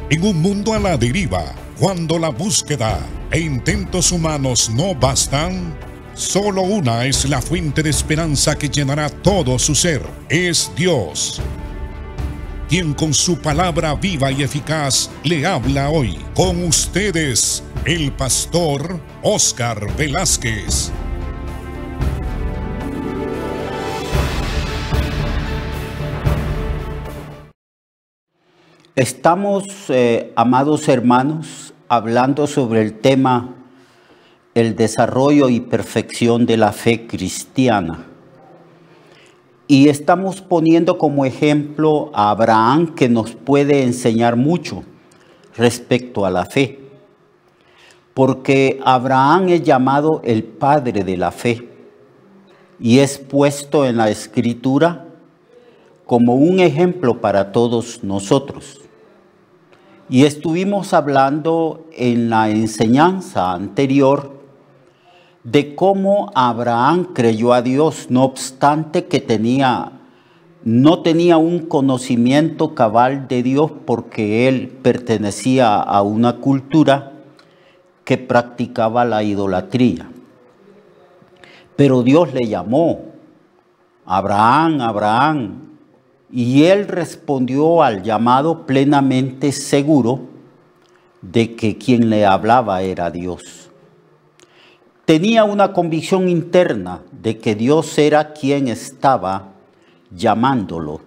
En un mundo a la deriva, cuando la búsqueda e intentos humanos no bastan, solo una es la fuente de esperanza que llenará todo su ser. Es Dios, quien con su palabra viva y eficaz le habla hoy. Con ustedes, el pastor Óscar Velázquez. Estamos, amados hermanos, hablando sobre el tema el desarrollo y perfección de la fe cristiana. Y estamos poniendo como ejemplo a Abraham, que nos puede enseñar mucho respecto a la fe. Porque Abraham es llamado el padre de la fe y es puesto en la Escritura como un ejemplo para todos nosotros. Y estuvimos hablando en la enseñanza anterior de cómo Abraham creyó a Dios, no obstante que no tenía un conocimiento cabal de Dios, porque él pertenecía a una cultura que practicaba la idolatría. Pero Dios le llamó, Abraham, Abraham, y él respondió al llamado plenamente seguro de que quien le hablaba era Dios. Tenía una convicción interna de que Dios era quien estaba llamándolo.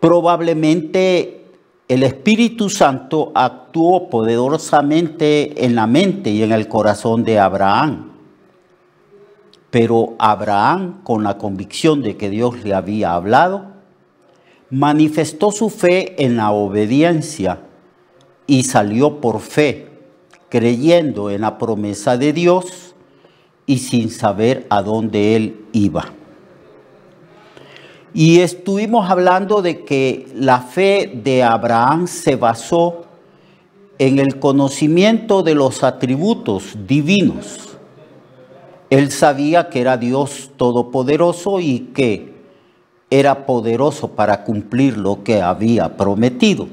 Probablemente el Espíritu Santo actuó poderosamente en la mente y en el corazón de Abraham. Pero Abraham, con la convicción de que Dios le había hablado, manifestó su fe en la obediencia y salió por fe, creyendo en la promesa de Dios y sin saber a dónde él iba. Y estuvimos hablando de que la fe de Abraham se basó en el conocimiento de los atributos divinos. Él sabía que era Dios todopoderoso y que era poderoso para cumplir lo que había prometido.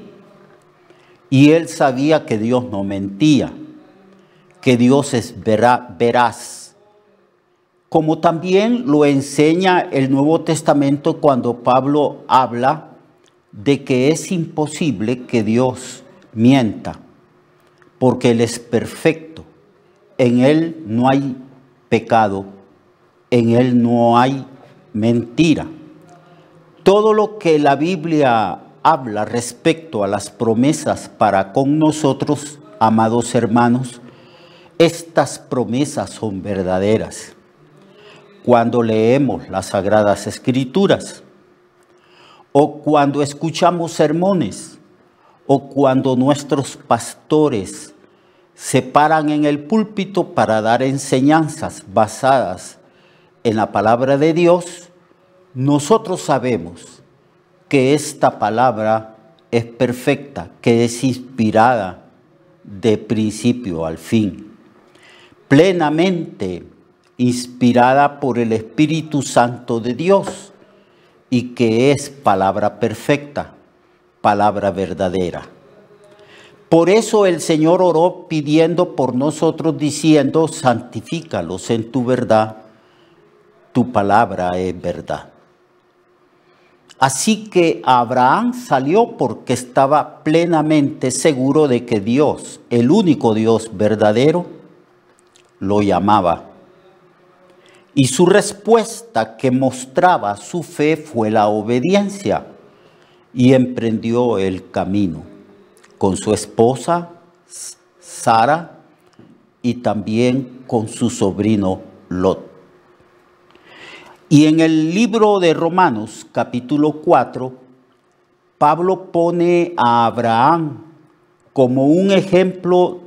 Y él sabía que Dios no mentía, que Dios es veraz. Como también lo enseña el Nuevo Testamento cuando Pablo habla de que es imposible que Dios mienta, porque Él es perfecto. En Él no hay pecado, en Él no hay mentira. Todo lo que la Biblia habla respecto a las promesas para con nosotros, amados hermanos, estas promesas son verdaderas. Cuando leemos las Sagradas Escrituras, o cuando escuchamos sermones, o cuando nuestros pastores se paran en el púlpito para dar enseñanzas basadas en la palabra de Dios, nosotros sabemos que esta palabra es perfecta, que es inspirada de principio al fin, plenamente inspirada por el Espíritu Santo de Dios, y que es palabra perfecta, palabra verdadera. Por eso el Señor oró pidiendo por nosotros, diciendo: santifícalos en tu verdad, tu palabra es verdad. Así que Abraham salió porque estaba plenamente seguro de que Dios, el único Dios verdadero, lo llamaba. Y su respuesta, que mostraba su fe, fue la obediencia, y emprendió el camino con su esposa Sara y también con su sobrino Lot. Y en el libro de Romanos, capítulo 4, Pablo pone a Abraham como un ejemplo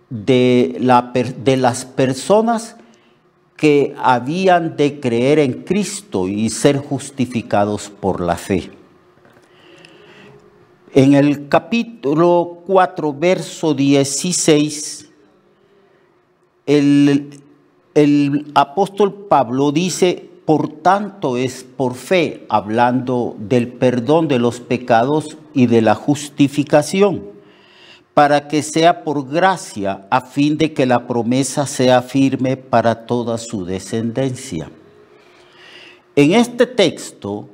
de las personas que habían de creer en Cristo y ser justificados por la fe. En el capítulo 4, verso 16, el apóstol Pablo dice: por tanto es por fe, hablando del perdón de los pecados y de la justificación. para que sea por gracia, a fin de que la promesa sea firme para toda su descendencia. En este texto,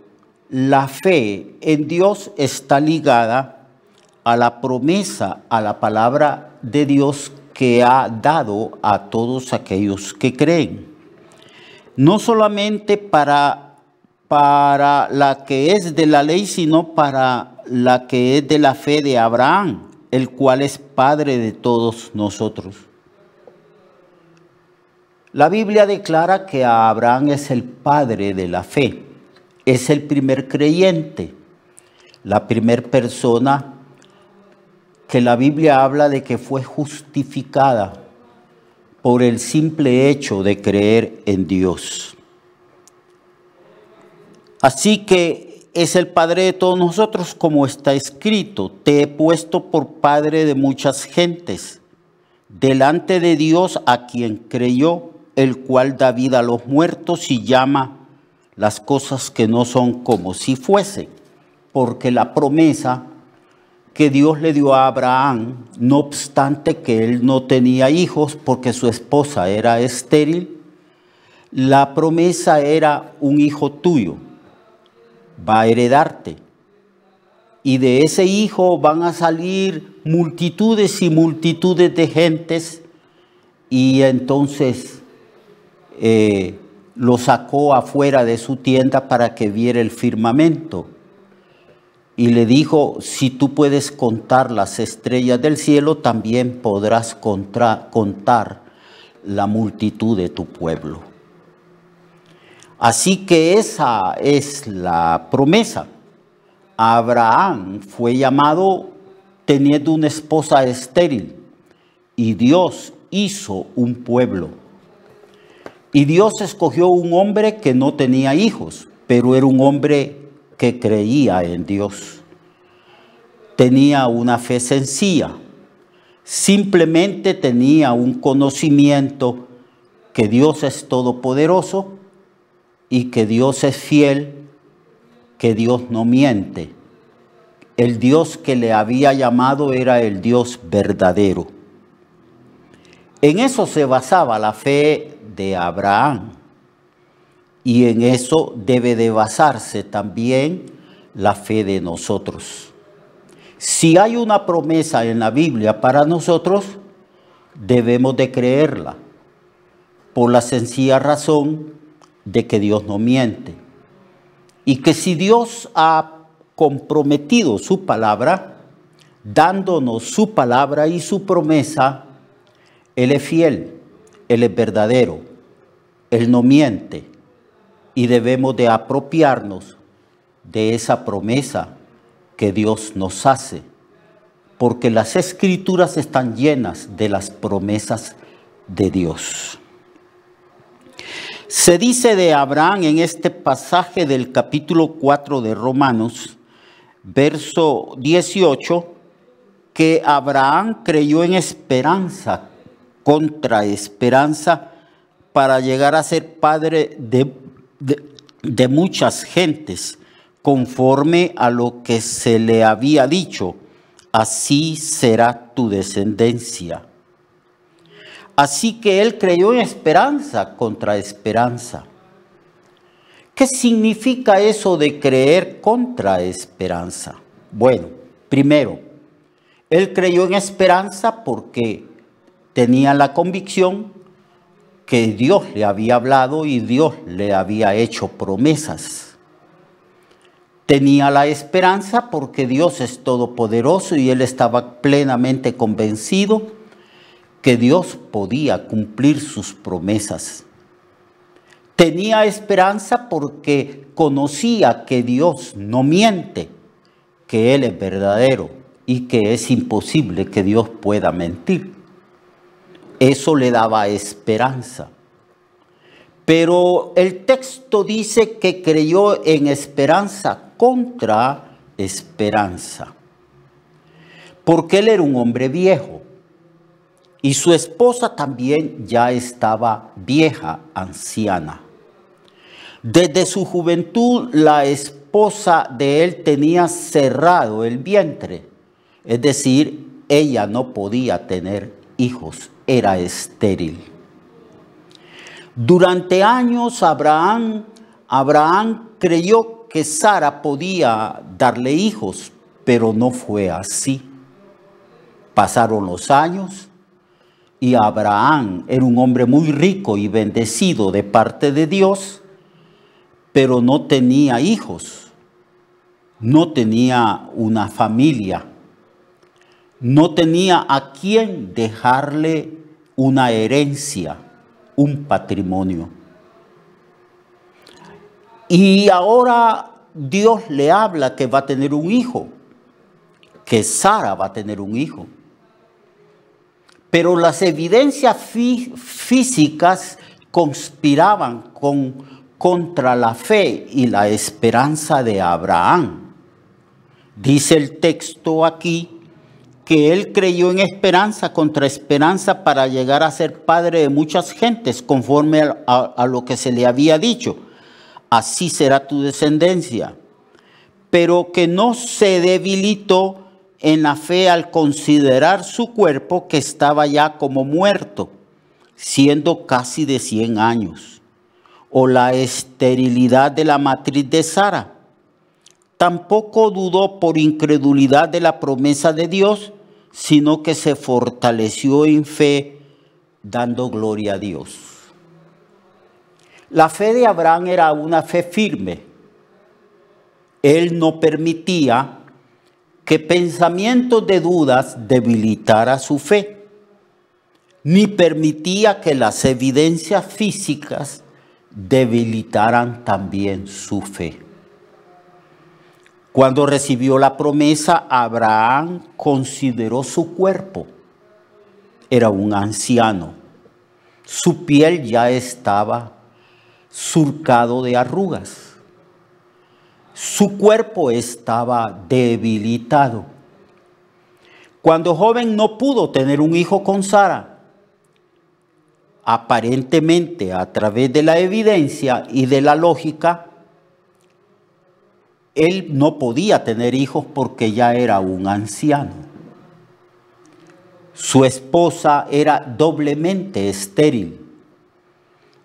la fe en Dios está ligada a la promesa, a la palabra de Dios que ha dado a todos aquellos que creen. No solamente para la que es de la ley, sino para la que es de la fe de Abraham, el cual es padre de todos nosotros. La Biblia declara que Abraham es el padre de la fe, es el primer creyente, la primera persona que la Biblia habla de que fue justificada por el simple hecho de creer en Dios. Así que es el padre de todos nosotros, como está escrito: te he puesto por padre de muchas gentes, delante de Dios a quien creyó, el cual da vida a los muertos y llama las cosas que no son como si fuesen. Porque la promesa que Dios le dio a Abraham, no obstante que él no tenía hijos porque su esposa era estéril, la promesa era: un hijo tuyo va a heredarte, y de ese hijo van a salir multitudes y multitudes de gentes. Y entonces lo sacó afuera de su tienda para que viera el firmamento. Y le dijo: si tú puedes contar las estrellas del cielo, también podrás contar la multitud de tu pueblo. Así que esa es la promesa. Abraham fue llamado teniendo una esposa estéril, y Dios hizo un pueblo. Y Dios escogió un hombre que no tenía hijos, pero era un hombre que creía en Dios. Tenía una fe sencilla, simplemente tenía un conocimiento que Dios es todopoderoso y que Dios es fiel, que Dios no miente. El Dios que le había llamado era el Dios verdadero. En eso se basaba la fe de Abraham, y en eso debe de basarse también la fe de nosotros. Si hay una promesa en la Biblia para nosotros, debemos de creerla, por la sencilla razón de que Dios no miente. Y que si Dios ha comprometido su palabra, dándonos su palabra y su promesa, Él es fiel, Él es verdadero, Él no miente, y debemos de apropiarnos de esa promesa que Dios nos hace, porque las Escrituras están llenas de las promesas de Dios. Se dice de Abraham en este pasaje del capítulo 4 de Romanos, verso 18, que Abraham creyó en esperanza contra esperanza para llegar a ser padre de muchas gentes, conforme a lo que se le había dicho: así será tu descendencia. Así que él creyó en esperanza contra esperanza. ¿Qué significa eso de creer contra esperanza? Bueno, primero, él creyó en esperanza porque tenía la convicción que Dios le había hablado y Dios le había hecho promesas. Tenía la esperanza porque Dios es todopoderoso y él estaba plenamente convencido que Dios podía cumplir sus promesas. Tenía esperanza porque conocía que Dios no miente, que Él es verdadero y que es imposible que Dios pueda mentir. Eso le daba esperanza. Pero el texto dice que creyó en esperanza contra esperanza, porque él era un hombre viejo y su esposa también ya estaba vieja, anciana. Desde su juventud la esposa de él tenía cerrado el vientre, es decir, ella no podía tener hijos, era estéril. Durante años Abraham creyó que Sara podía darle hijos, pero no fue así. Pasaron los años y Abraham era un hombre muy rico y bendecido de parte de Dios, pero no tenía hijos, no tenía una familia, no tenía a quien dejarle una herencia, un patrimonio. Y ahora Dios le habla que va a tener un hijo, que Sara va a tener un hijo. Pero las evidencias físicas conspiraban contra la fe y la esperanza de Abraham. Dice el texto aquí que él creyó en esperanza contra esperanza para llegar a ser padre de muchas gentes, conforme a lo que se le había dicho. Así será tu descendencia. Pero que no se debilitó en la fe al considerar su cuerpo, que estaba ya como muerto, siendo casi de 100 años, o la esterilidad de la matriz de Sara. Tampoco dudó por incredulidad de la promesa de Dios, sino que se fortaleció en fe, dando gloria a Dios. La fe de Abraham era una fe firme. Él no permitía que pensamientos de dudas debilitara su fe, ni permitía que las evidencias físicas debilitaran también su fe. Cuando recibió la promesa, Abraham consideró su cuerpo. Era un anciano. Su piel ya estaba surcado de arrugas. Su cuerpo estaba debilitado. Cuando joven no pudo tener un hijo con Sara. Aparentemente, a través de la evidencia y de la lógica, él no podía tener hijos porque ya era un anciano. Su esposa era doblemente estéril.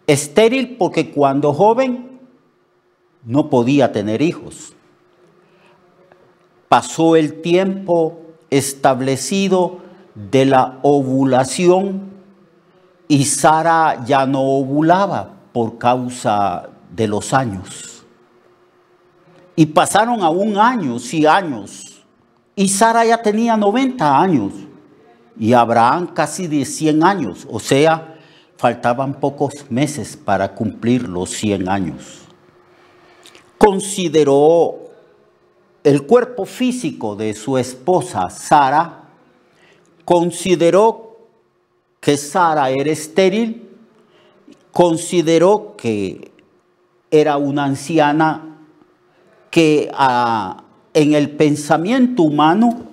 Estéril porque cuando joven no podía tener hijos. Pasó el tiempo establecido de la ovulación y Sara ya no ovulaba por causa de los años. Y pasaron aún años y años. Y Sara ya tenía 90 años. Y Abraham casi de 100 años. O sea, faltaban pocos meses para cumplir los 100 años. Consideró el cuerpo físico de su esposa Sara. Consideró que Sara era estéril. Consideró que era una anciana que en el pensamiento humano,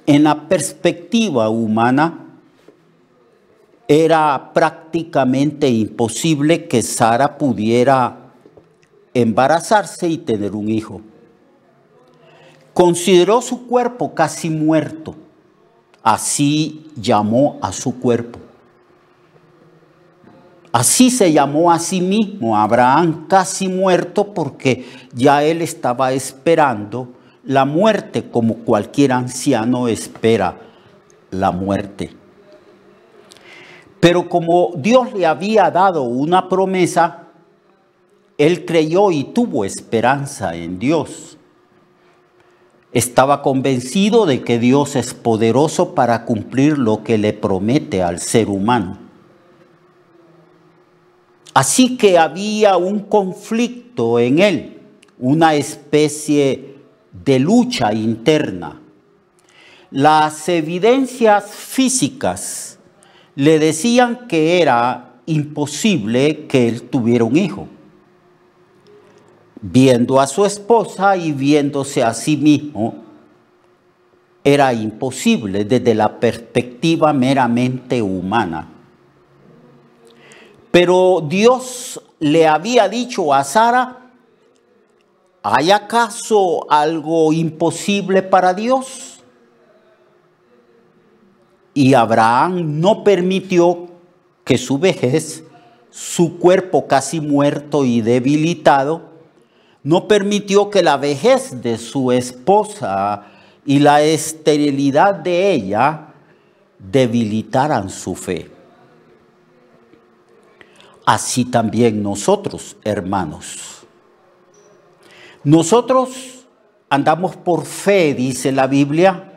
en la perspectiva humana, era prácticamente imposible que Sara pudiera embarazarse y tener un hijo. Consideró su cuerpo casi muerto. Así llamó a su cuerpo. Así se llamó a sí mismo Abraham, casi muerto, porque ya él estaba esperando la muerte como cualquier anciano espera la muerte. Pero como Dios le había dado una promesa, él creyó y tuvo esperanza en Dios. Estaba convencido de que Dios es poderoso para cumplir lo que le promete al ser humano. Así que había un conflicto en él, una especie de lucha interna. Las evidencias físicas le decían que era imposible que él tuviera un hijo. Viendo a su esposa y viéndose a sí mismo, era imposible desde la perspectiva meramente humana. Pero Dios le había dicho a Sara, ¿hay acaso algo imposible para Dios? Y Abraham no permitió que su vejez, su cuerpo casi muerto y debilitado, no permitió que la vejez de su esposa y la esterilidad de ella debilitaran su fe. Así también nosotros, hermanos. Nosotros andamos por fe, dice la Biblia,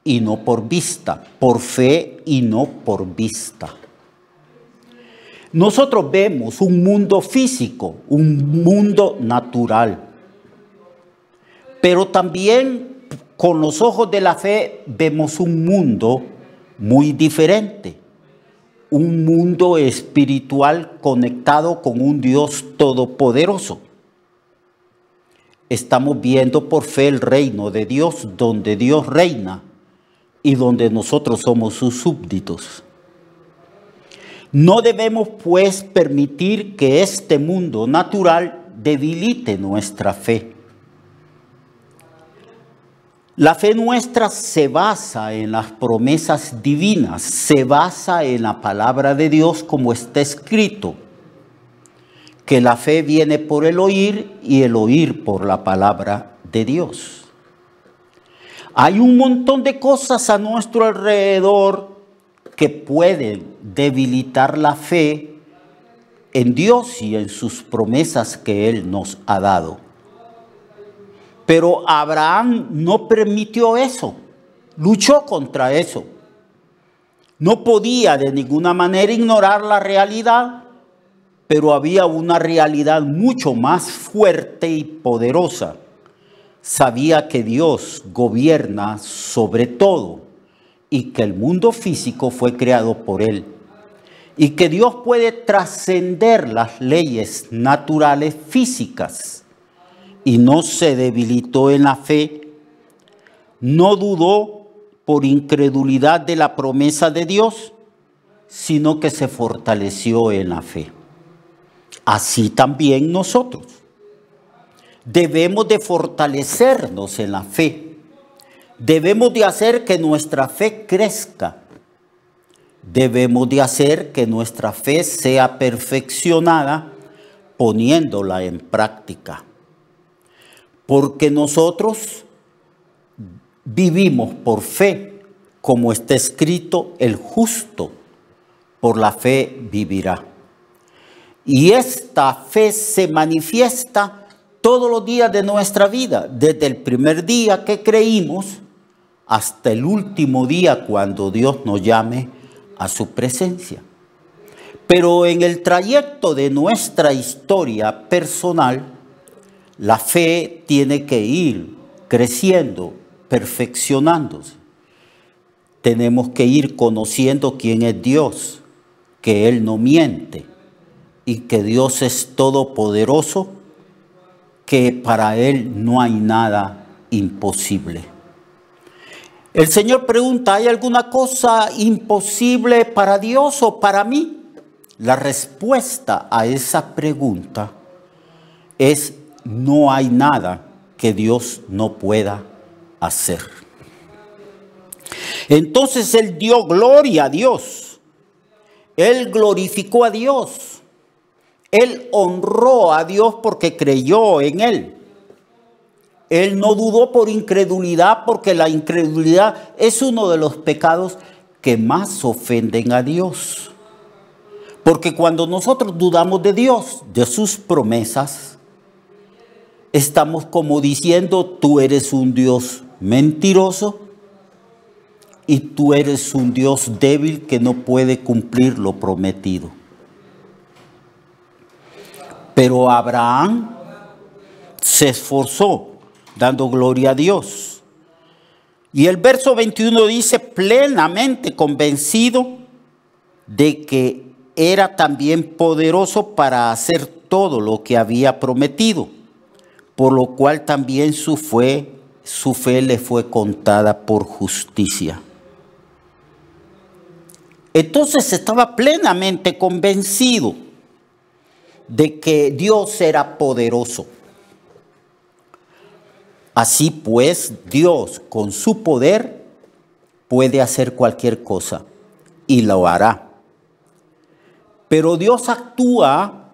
y no por vista, por fe y no por vista. Nosotros vemos un mundo físico, un mundo natural, pero también con los ojos de la fe vemos un mundo muy diferente, un mundo espiritual conectado con un Dios todopoderoso. Estamos viendo por fe el reino de Dios, donde Dios reina y donde nosotros somos sus súbditos. No debemos, pues, permitir que este mundo natural debilite nuestra fe. La fe nuestra se basa en las promesas divinas, se basa en la palabra de Dios como está escrito, que la fe viene por el oír y el oír por la palabra de Dios. Hay un montón de cosas a nuestro alrededor que pueden debilitar la fe en Dios y en sus promesas que Él nos ha dado. Pero Abraham no permitió eso, luchó contra eso. No podía de ninguna manera ignorar la realidad, pero había una realidad mucho más fuerte y poderosa. Sabía que Dios gobierna sobre todo y que el mundo físico fue creado por Él. Y que Dios puede trascender las leyes naturales físicas. Y no se debilitó en la fe, no dudó por incredulidad de la promesa de Dios, sino que se fortaleció en la fe. Así también nosotros debemos de fortalecernos en la fe. Debemos de hacer que nuestra fe crezca. Debemos de hacer que nuestra fe sea perfeccionada poniéndola en práctica. Porque nosotros vivimos por fe, como está escrito, el justo por la fe vivirá. Y esta fe se manifiesta todos los días de nuestra vida, desde el primer día que creímos hasta el último día cuando Dios nos llame a su presencia. Pero en el trayecto de nuestra historia personal, la fe tiene que ir creciendo, perfeccionándose. Tenemos que ir conociendo quién es Dios, que Él no miente y que Dios es todopoderoso, que para Él no hay nada imposible. El Señor pregunta, ¿hay alguna cosa imposible para Dios o para mí? La respuesta a esa pregunta es: no hay nada que Dios no pueda hacer. Entonces Él dio gloria a Dios. Él glorificó a Dios. Él honró a Dios porque creyó en Él. Él no dudó por incredulidad, porque la incredulidad es uno de los pecados que más ofenden a Dios. Porque cuando nosotros dudamos de Dios, de sus promesas, estamos como diciendo: tú eres un Dios mentiroso y tú eres un Dios débil que no puede cumplir lo prometido. Pero Abraham se esforzó dando gloria a Dios. Y el verso 21 dice: plenamente convencido de que era también poderoso para hacer todo lo que había prometido, por lo cual también su fe le fue contada por justicia. Entonces estaba plenamente convencido de que Dios era poderoso. Así pues, Dios con su poder puede hacer cualquier cosa y lo hará. Pero Dios actúa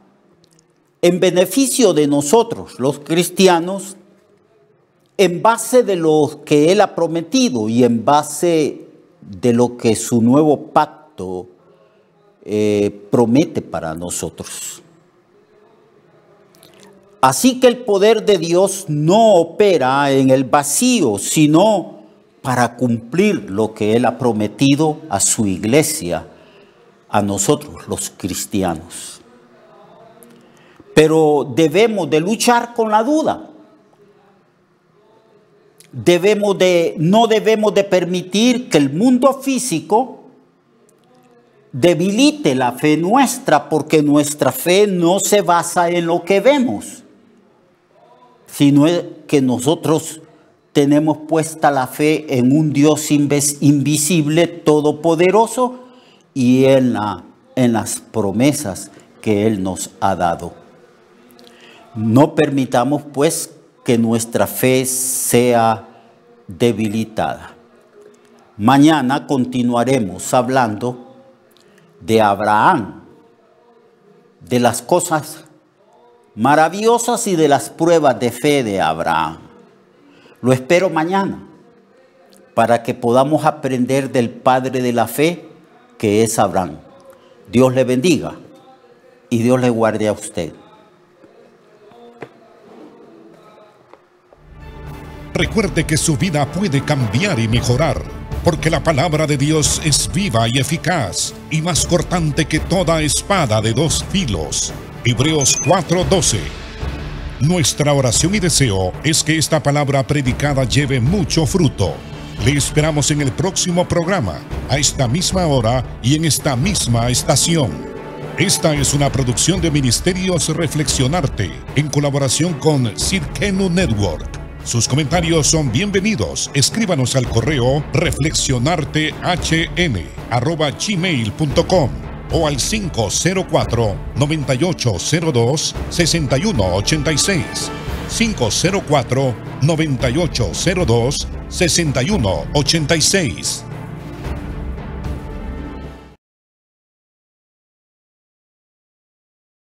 en beneficio de nosotros, los cristianos, en base de lo que Él ha prometido y en base de lo que su nuevo pacto promete para nosotros. Así que el poder de Dios no opera en el vacío, sino para cumplir lo que Él ha prometido a su iglesia, a nosotros los cristianos. Pero debemos de luchar con la duda. No debemos de permitir que el mundo físico debilite la fe nuestra, porque nuestra fe no se basa en lo que vemos, sino que nosotros tenemos puesta la fe en un Dios invisible, todopoderoso, y en las promesas que Él nos ha dado. No permitamos pues que nuestra fe sea debilitada. Mañana continuaremos hablando de Abraham, de las cosas maravillosas y de las pruebas de fe de Abraham. Lo espero mañana para que podamos aprender del padre de la fe que es Abraham. Dios le bendiga y Dios le guarde a usted. Recuerde que su vida puede cambiar y mejorar, porque la palabra de Dios es viva y eficaz y más cortante que toda espada de dos filos. Hebreos 4:12. Nuestra oración y deseo es que esta palabra predicada lleve mucho fruto. Le esperamos en el próximo programa, a esta misma hora y en esta misma estación. Esta es una producción de Ministerios Reflexionarte, en colaboración con Sirkenu Network. Sus comentarios son bienvenidos. Escríbanos al correo reflexionartehn@gmail.com o al 504-9802-6186. 504-9802-6186.